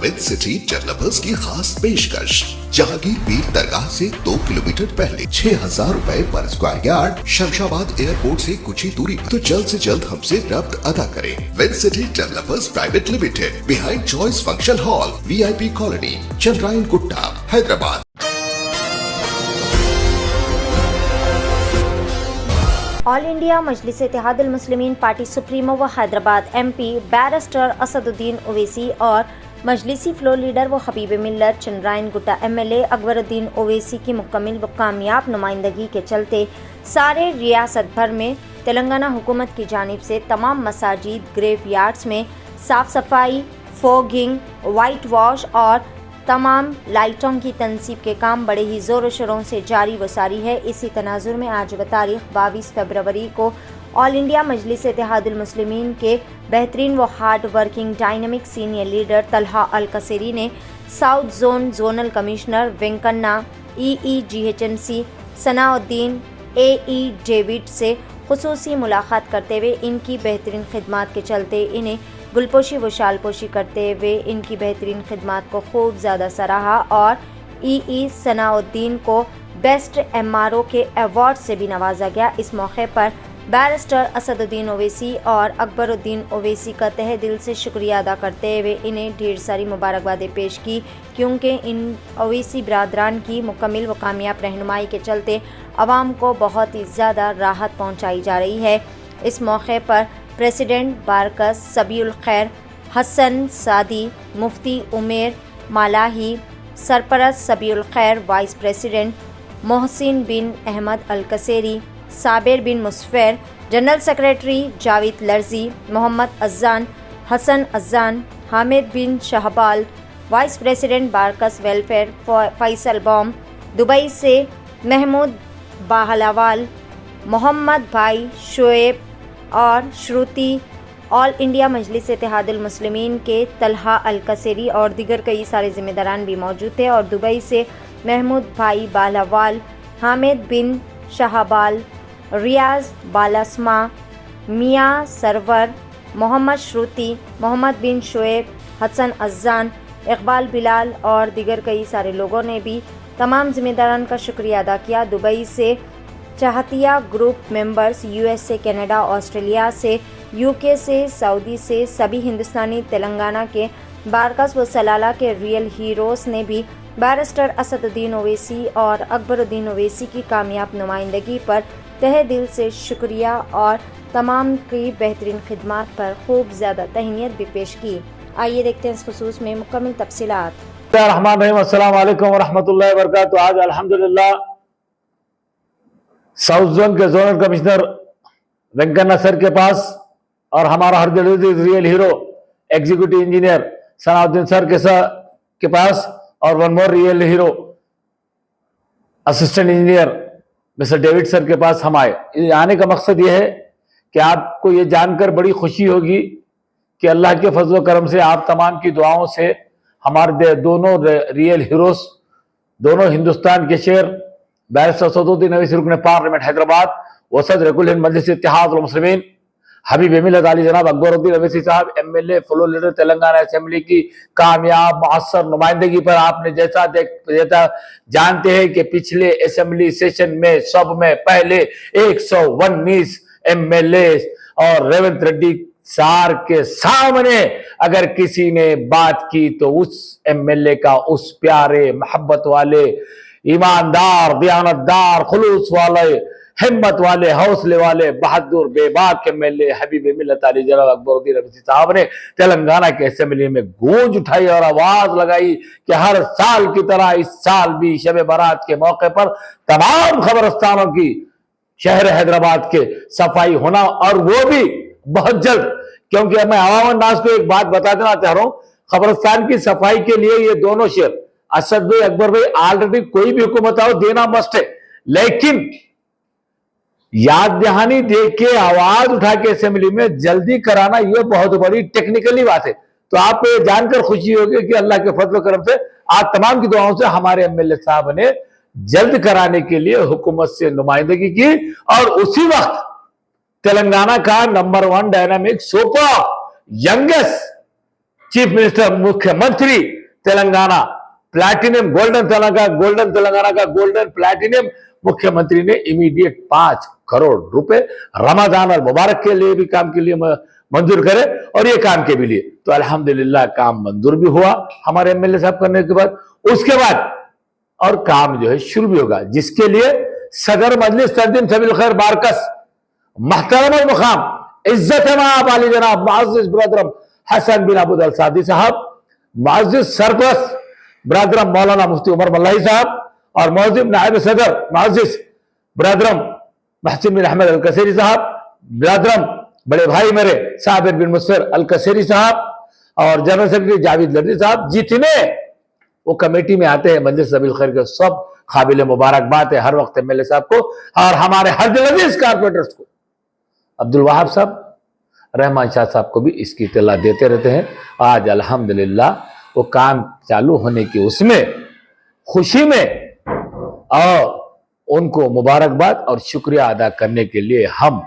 With city developers की खास पेशकश। जहांगीर पीर दरगाह से 2 किलोमीटर पहले 6,000 रुपए पर स्क्वायर यार्ड, शमशाबाद एयरपोर्ट से कुछ ही दूरी पर। तो जल्द से जल्द हमसे रब्त अदा करें। With city developers private limited, behind choice function hall, VIP colony, Chandrayan Gutta, Hyderabad. All India Majlis Ittehadul Muslimeen party supremo व हैदराबाद MP बैरिस्टर असदुद्दीन ओवैसी और मजलिसी फ्लोर लीडर व हबीब मिल्लत चंद्रायन गुट्टा MLA अकबरुद्दीन ओवैसी की मुकम्मल व कामयाब नुमाइंदगी के चलते सारे रियासत भर में तेलंगाना हुकूमत की जानिब से तमाम मसाजिद, ग्रेव यार्ड्स में साफ़ सफाई, फोगिंग, वाइट वॉश और तमाम लाइटों की तनसीब के काम बड़े ही ज़ोर शोरों से जारी व सारी है। इसी तनाजुर में आज तारीख 22 फरवरी को ऑल इंडिया मजलिस इत्तेहादुल मुस्लिमीन के बेहतरीन व hard working dynamic senior leader Talha Al Kaseri ने south zone zonal commissioner Venkanna, EE GHMC Sanauddin, AE David से खुसूसी मुलाकात करते हुए इनकी बेहतरीन खिदमात के चलते इन्हें गुलपोशी व शालपोशी करते हुए इनकी बेहतरीन खिदमात को खूब ज़्यादा सराहा और EE सनाउद्दीन को बेस्ट MRO के अवार्ड से भी नवाजा गया। इस मौके पर बैरिस्टर असदुद्दीन ओवैसी और अकबरुद्दीन ओवैसी का तहे दिल से शुक्रिया अदा करते हुए इन्हें ढेर सारी मुबारकबादें पेश की, क्योंकि इन ओवैसी बरादरान की मुकम्मल व कामयाब रहनुमाई के चलते आवाम को बहुत ही ज़्यादा राहत पहुँचाई जा रही है। इस मौके पर प्रेसिडेंट बारकस सबीउल खैर हसन सादी, मुफ्ती उमेर मालाही, सरपरस्त Sabiul Khair, vice president Mohsin bin Ahmed Al Kaseri, Sabir bin Musafar, general secretary Javed Larji, Mohammed Azan, Hasan Azan, Hamid bin Shahbal, vice president Barkas welfare Faisal Baum, Dubai से महमूद बाहलावाल, मोहम्मद भाई शोएब और श्रुति, ऑल इंडिया मजलिस इत्तेहादुल मुस्लिमीन के तलहा अल कसेरी और दीगर कई सारे ज़िम्मेदारान भी मौजूद थे। और दुबई से महमूद भाई बालावाल, हामिद बिन शहबाल, रियाज बालास्मा, मियाँ सरवर, मोहम्मद श्रुति, मोहम्मद बिन शोएब, हसन अज़ान, इकबाल बिलाल और दीगर कई सारे लोगों ने भी तमाम ज़िम्मेदारान का शुक्रिया अदा किया। दुबई से चाहतिया group members, USA, Canada, Australia से, UK से, सऊदी से सभी हिंदुस्तानी तेलंगाना के बारकस व सलाला के रियल हीरोज़ ने भी बैरिस्टर असदुद्दीन ओवैसी और अकबरुद्दीन ओवैसी की कामयाब नुमाइंदगी पर तहे दिल से शुक्रिया और तमाम की बेहतरीन खिदमात पर खूब ज़्यादा तहनीत भी पेश की। आइए देखते हैं इस खुसूस में मुकम्मल तफसीलात। अस्सलाम वालेकुम व रहमतुल्लाहि व बरकातुहू। आज अल्हम्दुलिल्लाह साउथ जोन के जोनल कमिश्नर वेंकन्ना सर के पास और हमारा हर real hero executive engineer Sanauddin sir के पास और one more real hero assistant engineer mister David sir के पास हम आए। आने का मकसद ये है कि आपको ये जानकर बड़ी खुशी होगी कि अल्लाह के फजल करम से आप तमाम की दुआओं से हमारे दोनों रियल हीरोज, दोनों हिंदुस्तान के शेर बैरिस्टर असदुद्दीन ओवैसी रुकन पार्लियामेंट हैदराबाद व सदर कुल हिंद मजलिस इत्तेहादुल मुस्लिमीन हबीब मिल्लत अली जनाब अकबरुद्दीन ओवैसी साहब MLA floor leader Telangana assembly की कामयाब मुअस्सर नुमाइंदगी पर आपने जैसा जानते हैं कि पिछले असेंबली सेशन में सब में पहले 119 MLA और रेवंत रेड्डी सार के सामने अगर किसी ने बात की तो उस MLA का, उस प्यारे मोहब्बत वाले, ईमानदार, दयानतदार, खुलूस वाले, हिम्मत वाले, हौसले वाले, बहादुर, बेबाक MLA हबीब मिल्लत अली जनाब अकबरुद्दीन ओवैसी साहब ने तेलंगाना के असेंबली में गूंज उठाई और आवाज लगाई कि हर साल की तरह इस साल भी शब बारात के मौके पर तमाम खबरस्तानों की शहर हैदराबाद के सफाई होना, और वो भी बहुत जल्द। क्योंकि मैं अवाम नाज को एक बात बता देना चाह रहा हूं, खबरस्तान की सफाई के लिए ये दोनों शेर असद भाई, अकबर भाई, ऑलरेडी कोई भी हुकूमत आओ देना मस्ट है, लेकिन याद दहानी दे के आवाज उठा के असेंबली में जल्दी कराना यह बहुत बड़ी टेक्निकली बात है। तो आपको ये जानकर खुशी होगी कि अल्लाह के फजल करम से आप तमाम की दुआओं से हमारे MLA साहब ने जल्द कराने के लिए हुकूमत से नुमाइंदगी की, और उसी वक्त तेलंगाना का number 1 dynamic super youngest chief minister, मुख्यमंत्री तेलंगाना प्लैटिनम गोल्डन तेलंगाना का गोल्डन प्लैटिनम मुख्यमंत्री ने इमीडिएट 5 करोड़ रुपए रमजान और मुबारक के लिए भी काम के लिए मंजूर करे और ये काम के भी लिए। तो अल्हम्दुलिल्लाह काम मंजूर भी हुआ हमारे एमएलए साहब करने के बाद। उसके बाद और काम जो है शुरू भी होगा, जिसके लिए सदर मजलिस तंजीम सबील खैर बारकस महतरम और मुकाम इज्जत माब आली जनाब मुअज़्ज़िज़ ब्रदरम हसन बिन अबूद अल सादी साहब, मुअज़्ज़िज़ सरपरस्त ब्रदरम मौलाना मुफ्ती उमर मल्लाही साहब और मौजूद नायब सदर मुअज़्ज़िज़ ब्रदरम महसिन बिन अहमद अल कसेरी साहब, ब्रदरम बड़े भाई मेरे साबिर बिन मुसफिर अल कसेरी साहब और जनरल सेक्रेटरी जावेद लदी साहब, जितने वो कमेटी में आते हैं मजलिस सबील खैर के, सब काबिल मुबारकबाद है हर वक्त एमएलए साहब को और हमारे हर दिलअज़ीज़ कारपोरेटर्स को। अब्दुल वहाब साहब, रहमान शाह साहब को भी इसकी इत्तला देते रहते हैं। आज अल्हम्दुलिल्लाह वो काम चालू होने की उसमें खुशी में और उनको मुबारकबाद और शुक्रिया अदा करने के लिए हम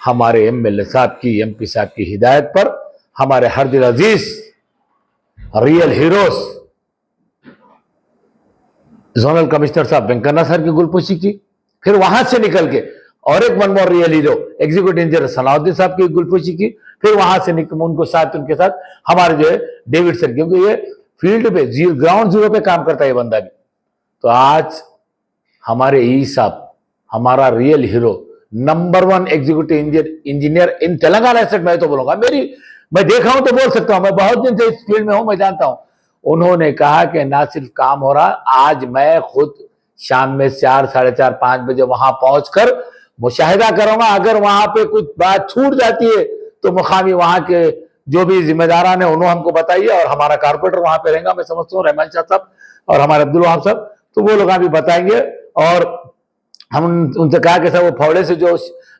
हमारे एमएलए साहब की, एमपी साहब की हिदायत पर हमारे हर दिल अजीज रियल हीरोज जोनल कमिश्नर साहब वेंकन्ना सर की गुलपोशी की, फिर वहां से निकल के और एक one more real hero executive engineer Salauddin साहब की गुलपोशी की, फिर वहां से उनको साथ उनके साथ हमारे जो है डेविड सर, क्योंकि ये फील्ड पे ग्राउंड जीरो पे काम करता है ये बंदा भी। तो आज हमारे ई साहब हमारा real hero number 1 executive engineer इन तेलंगाना स्टेट, मैं तो बोलूंगा, मैं देखा हूं तो बोल सकता हूं, मैं बहुत दिन से इस फील्ड में हूं, मैं जानता हूं। उन्होंने कहा कि ना सिर्फ काम हो रहा, आज मैं खुद शाम में 4, साढ़े 4, 5 बजे वहां पहुंचकर मुशाहिदा करूंगा, अगर वहां पे कुछ बात छूट जाती है तो मुकामी वहां के जो भी जिम्मेदारान है उन्होंने हमको बताइए और हमारा कारपोरेटर वहां पे रहेगा, मैं समझता हूँ रहमान शाह साहब और हमारे अब्दुल वहाब साहब, तो वो लोग भी बताएंगे। और हम उनसे कहा कि सर वो फावड़े से जो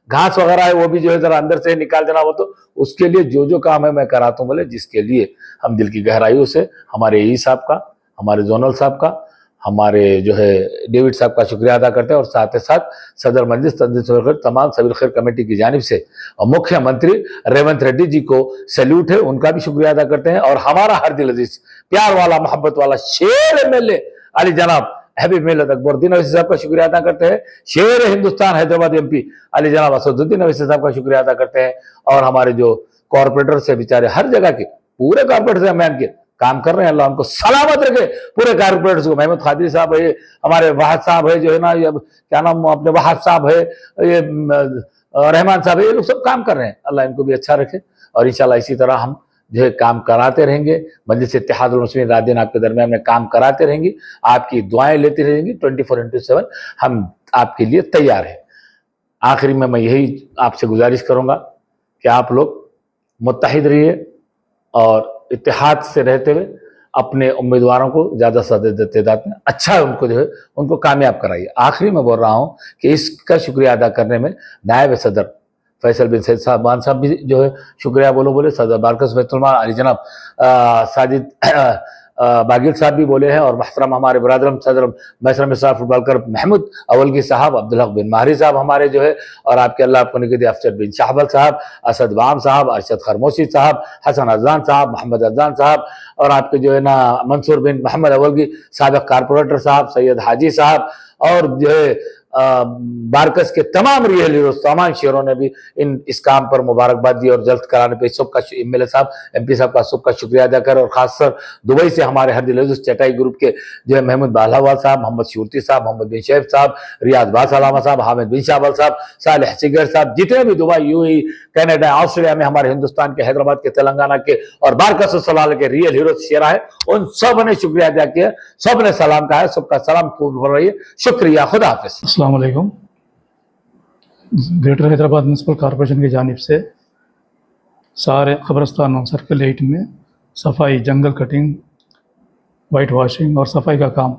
घास वगैरह है वो भी जो है जरा अंदर से निकाल देना, वो तो उसके लिए जो काम है मैं कराता हूँ बोले, जिसके लिए हम दिल की गहराइयों से हमारे ई साहब का, हमारे जोनल साहब का, हमारे जो है डेविड साहब का शुक्रिया अदा करते हैं और साथ ही साथ सदर मजलिस तमाम सबील खैर कमेटी की जानिब से और मुख्यमंत्री रेवंत रेड्डी जी को सैल्यूट है, उनका भी शुक्रिया अदा करते हैं। और हमारा हर दिल अजीज प्यार वाला मोहब्बत वाला शेर एमएलए अली जनाब हबीब मिल्लत अकबरुद्दीन अवैसी साहब का शुक्रिया अदा करते हैं, शेर हिंदुस्तान हैदराबाद एमपी अली जनाब असदुद्दीन अवैसी साहब का शुक्रिया अदा करते हैं। और हमारे जो कॉर्पोरेटर से बेचारे हर जगह के पूरे कॉर्पोरेटर से हम के काम कर रहे हैं, अल्लाह उनको सलामत रखे पूरे कारपोरेटर्स को। महमूद खादरी साहब है, हमारे वहाद साहब है जो है ना, ये क्या नाम अपने वहाद साहब है, ये रहमान साहब है, ये लोग सब काम कर रहे हैं, अल्लाह इनको भी अच्छा रखे। और इंशाल्लाह इसी तरह हम जो है काम कराते रहेंगे, मजलिस इत्तेहादुल मुस्लिमीन रात दिन आपके दरमियान में काम कराते रहेंगे, आपकी दुआएं लेती रहेंगी, 24/7 हम आपके लिए तैयार हैं। आखिरी में मैं यही आपसे गुजारिश करूंगा कि आप लोग मुत्तहिद रहिए और इत्तेहाद से रहते हुए अपने उम्मीदवारों को ज्यादा से ज्यादा तादाद में अच्छा उनको जो है उनको कामयाब कराइए। आखिरी में बोल रहा हूं कि इसका शुक्रिया अदा करने में नायब सदर फैसल बिन सैद साहबान साहब भी जो है शुक्रिया बोले, सदर बारकस बैतुलमाल अली जनाब साजिद बागिल साहब भी बोले हैं, और महतरम हमारे बरादरम सदर मैसरम साहब फुटबॉलकर महमूद अवलगी साहब, अब्दुल हक बिन माहरी साहब हमारे जो है, और आपके अल्लाह आपको निगह दे अफसर बिन शाहबल साहब, असद वाम साहब, अरशद खरमोशी साहब, हसन अजान साहब, मोहम्मद अजान साहब, और आपके जो है ना मंसूर बिन मोहम्मद अवलगी साबिक कारपोरेटर साहब, सैयद हाजी साहब, और जो है बारकस के तमाम रियल हीरोज तमाम शेरों ने भी इस काम पर मुबारकबाद दी और जल्द कराने पे सबका एमएलए साहब एमपी साहब का सबका शुक्रिया अदा कर। और खासकर दुबई से हमारे हर दिल चटाई ग्रुप के जो है महमूद बालावाल साहब, मोहम्मद शूरती साहब, मोहम्मद बिन शैब साहब, रियाज बासलामा साहब, हामिद बिन शाहबल साहब, सालेह सिगर साहब, जितने भी दुबई यूएई कनाडा ऑस्ट्रेलिया में हमारे हिंदुस्तान के हैदराबाद के तेलंगाना के और बारकस सलाल के रियल हीरोज शेरा है, उन सब ने शुक्रिया अदा किया, सब ने सलाम कहा है, सबका सलाम खूब हो रही है। शुक्रिया, खुदा हाफिज। अस्सलाम वालेकुम। ग्रेटर हैदराबाद म्यूनसिपल कॉरपोरेशन की जानिब से सारे कब्रस्तान और सर्कल 8 में सफाई, जंगल कटिंग, वाइट वॉशिंग और सफाई का काम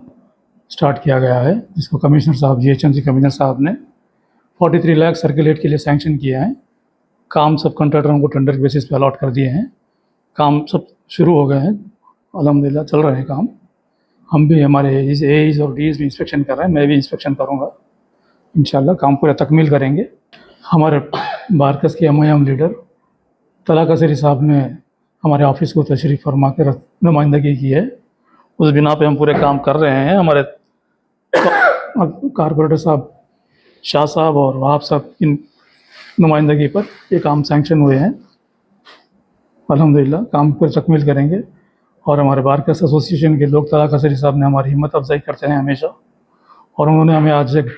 स्टार्ट किया गया है, जिसको कमिश्नर साहब GHMC कमिश्नर साहब ने 43 लाख सर्कल 8 के लिए सैंक्शन किया है। काम सब कॉन्ट्रैक्टरों को टेंडर के बेसिस पे अलॉट कर दिए हैं, काम सब शुरू हो गए हैं, अल्हम्दुलिल्लाह चल रहे हैं काम। हम भी हमारे AEs और DEs भी इंस्पेक्शन कर रहे हैं, मैं भी इंस्पेक्शन करूँगा, इंशाल्लाह काम पूरा तकमील करेंगे। हमारे बारकस के एमआईएम लीडर तला कसेरी साहब ने हमारे ऑफिस को तशरीफ़ फरमा कर नुमाइंदगी की है। उस बिना पे हम पूरे काम कर रहे हैं। हमारे कारपोरेटर साहब, शाह साहब और वहाब साहब की नुमाइंदगी पर ये काम सैंक्शन हुए हैं। अल्हम्दुलिल्लाह काम पर तकमील करेंगे। और हमारे बारकस एसोसिएशन के लोग तला कसरी साहब ने हमारी हिम्मत अफजाई करते हैं हमेशा, और उन्होंने हमें आज एक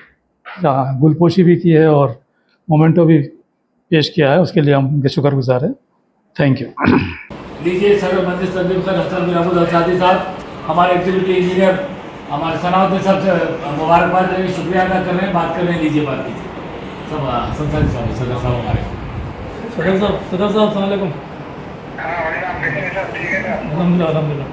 गुलपोशी भी की है और मोमेंटो भी पेश किया है, उसके लिए हम उनके शुक्रगुजार हैं। Thank you. लीजिए सर मजलिस तकरीब सर हसन बिन अहमद असादी साहब, हमारे एक्टिविटी इंजीनियर हमारे सनाउद्दीन साहब से मुबारकबाद देंगे, शुक्रिया अदा कर रहे हैं, बात कर रहे हैं। लीजिए बात कीजिए सब हसन साहब सदर साहब हमारे सदर साहब अस्सलाम वालेकुम। अल्हम्दुलिल्लाह अल्हम्दुलिल्लाह।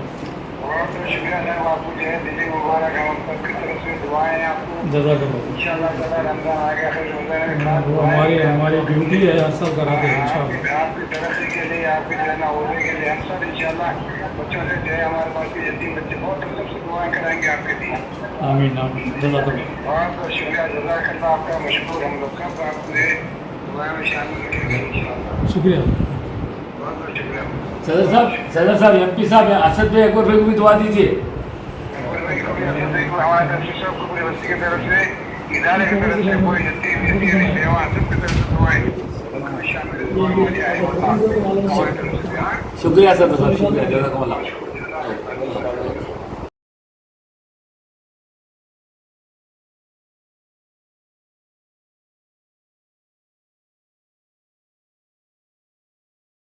बहुत शुक्रिया साहब, आपको जो है दिल्ली मुबारक है, हम सबकी तरफ से दुआएं हैं आपको। जज़ाकल्लाह। इंशाअल्लाह ताला रमजान आ गया, फिर रोज़ा है, वो हमारी ड्यूटी है, हर साल कराते हैं इंशाअल्लाह। आपकी तरक्की के लिए, आपके जो है ना होने के लिए हम सब इंशाअल्लाह बच्चों से जो है हमारे पास भी यतीम बच्चे बहुत हम सबसे दुआएं कराएंगे आपके लिए। आमीन आमीन। जज़ाकल्लाह। बहुत बहुत शुक्रिया, जज़ाकल्लाह, आपका मशकूर हम लोग का। आपको दुआ में शामिल रखेंगे इंशाअल्लाह। शुक्रिया। बहुत बहुत शुक्रिया सदर साहब एमपी साहब असद भाई अकबर भाई को भी दुआ दीजिए। हमारे तरफ से सबको पूरी बस्ती की तरफ से, इदारे की तरफ से, पूरी यतीम सेवा सबकी तरफ से दुआएं शामिल हमारी तरफ से। शुक्रिया सदर साहब, शुक्रिया जज़ाकल्लाह।